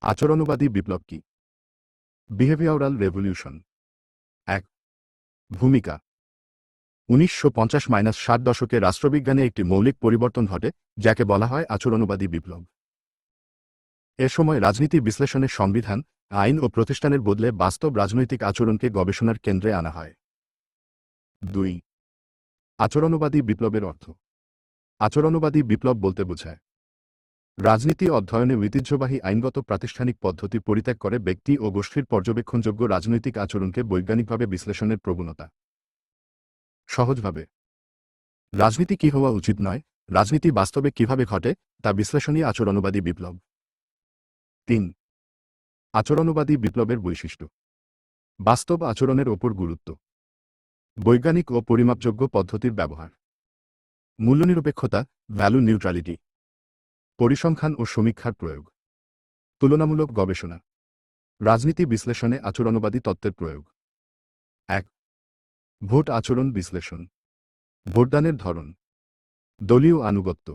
আচরণবাদী বিপ্লব কি? Behavioural revolution. ১. ভূমিকা। ১৯৫০-৬০ দশকে রাষ্ট্রবিজ্ঞানে একটি মৌলিক পরিবর্তন ঘটে, যাকে বলা হয় আচরণবাদী বিপ্লব। এ সময় রাজনীতি বিশ্লেষণের সংবিধান, আইন ও প্রতিষ্ঠানের বদলে বাস্তব রাজনৈতিক আচরণকে গবেষণার কেন্দ্রে আনা হয়। ২. আচরণবাদী বিপ্লবের অর্থ। আচরণবাদী বিপ্লব বলতে বোঝায় রাজনীতি অধ্যয়নে ঐতিহ্যবাহী আইনগত প্রাতিষ্ঠানিক পদ্ধতি পরিত্যাগ করে ব্যক্তি ও গোষ্ঠীর পর্যবেক্ষণযোগ্য রাজনৈতিক আচরণকে বৈজ্ঞানিকভাবে বিশ্লেষণের প্রবণতা। সহজভাবে, রাজনীতি কি হওয়া উচিত নয়, রাজনীতি বাস্তবে কিভাবে ঘটে, তা বিশ্লেষণী আচরণবাদী বিপ্লব। ৩. আচরণবাদী বিপ্লবের বৈশিষ্ট্য। বাস্তব আচরণের ওপর গুরুত্ব, বৈজ্ঞানিক ও পরিমাপযোগ্য পদ্ধতির ব্যবহার, মূল্যনিরপেক্ষতা, ভ্যালু নিউট্রালিটি, পরিসংখ্যান ও সমীক্ষার প্রয়োগ, তুলনামূলক গবেষণা, রাজনীতি বিশ্লেষণে আচরণবাদী তত্ত্বের প্রয়োগ। ১. ভোট আচরণ বিশ্লেষণ। ভোটদানের ধরন, দলীয় আনুগত্য,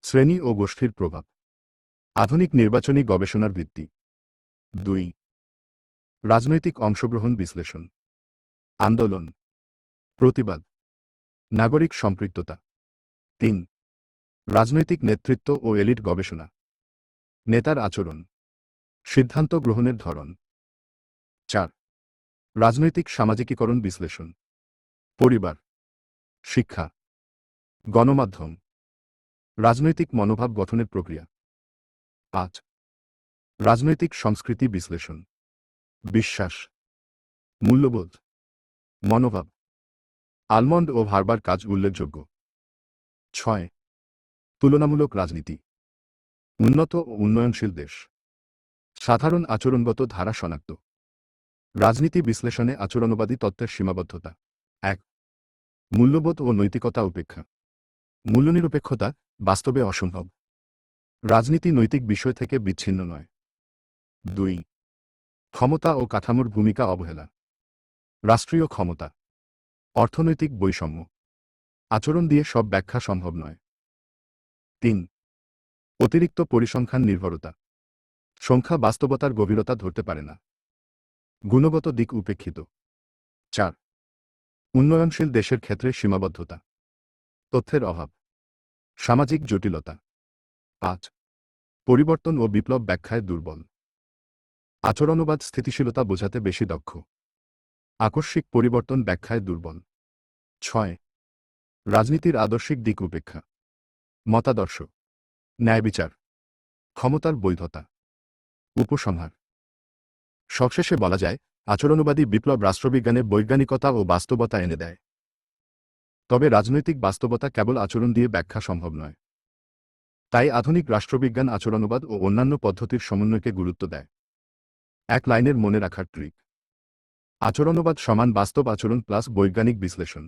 শ্রেণী ও গোষ্ঠীর প্রভাব, আধুনিক নির্বাচনী গবেষণার ভিত্তি। ২. রাজনৈতিক অংশগ্রহণ বিশ্লেষণ। আন্দোলন, প্রতিবাদ, নাগরিক সম্পৃক্ততা। ৩. রাজনৈতিক নেতৃত্ব ও এলিট গবেষণা। নেতার আচরণ, সিদ্ধান্ত গ্রহণের ধরন। ৪. রাজনৈতিক সামাজিকীকরণ বিশ্লেষণ। পরিবার, শিক্ষা, গণমাধ্যম, রাজনৈতিক মনোভাব গঠনের প্রক্রিয়া। ৫. রাজনৈতিক সংস্কৃতি বিশ্লেষণ। বিশ্বাস, মূল্যবোধ, মনোভাব, আলমন্ড ও ভার্বার কাজ উল্লেখযোগ্য। ৬. তুলনামূলক রাজনীতি। উন্নত ও উন্নয়নশীল দেশ, সাধারণ আচরণগত ধারা শনাক্ত, রাজনীতি বিশ্লেষণে আচরণবাদী তত্ত্বের সীমাবদ্ধতা। ১. মূল্যবোধ ও নৈতিকতা উপেক্ষা। মূল্যনিরপেক্ষতা বাস্তবে অসম্ভব, রাজনীতি নৈতিক বিষয় থেকে বিচ্ছিন্ন নয়। ২. ক্ষমতা ও কাঠামোর ভূমিকা অবহেলা। রাষ্ট্রীয় ক্ষমতা, অর্থনৈতিক বৈষম্য, আচরণ দিয়ে সব ব্যাখ্যা সম্ভব নয়। ৩. অতিরিক্ত পরিসংখ্যান নির্ভরতা। সংখ্যা বাস্তবতার গভীরতা ধরতে পারে না, গুণগত দিক উপেক্ষিত। ৪. উন্নয়নশীল দেশের ক্ষেত্রে সীমাবদ্ধতা, তথ্যের অভাব, সামাজিক জটিলতা। ৫. পরিবর্তন ও বিপ্লব ব্যাখ্যায় দুর্বল, আচরণবাদ স্থিতিশীলতা বোঝাতে বেশি দক্ষ, আকস্মিক পরিবর্তন ব্যাখ্যায় দুর্বল। ৬. রাজনীতির আদর্শিক দিক উপেক্ষা, মতাদর্শ, ন্যায়বিচার, ক্ষমতার বৈধতা। উপসংহার। সবশেষে বলা যায়, আচরণবাদী বিপ্লব রাষ্ট্রবিজ্ঞানে বৈজ্ঞানিকতা ও বাস্তবতা এনে দেয়। তবে রাজনৈতিক বাস্তবতা কেবল আচরণ দিয়ে ব্যাখ্যা সম্ভব নয়। তাই আধুনিক রাষ্ট্রবিজ্ঞান আচরণবাদ ও অন্যান্য পদ্ধতির সমন্বয়কে গুরুত্ব দেয়। এক লাইনের মনে রাখার ট্রিক: আচরণবাদ সমান বাস্তব আচরণ প্লাস বৈজ্ঞানিক বিশ্লেষণ।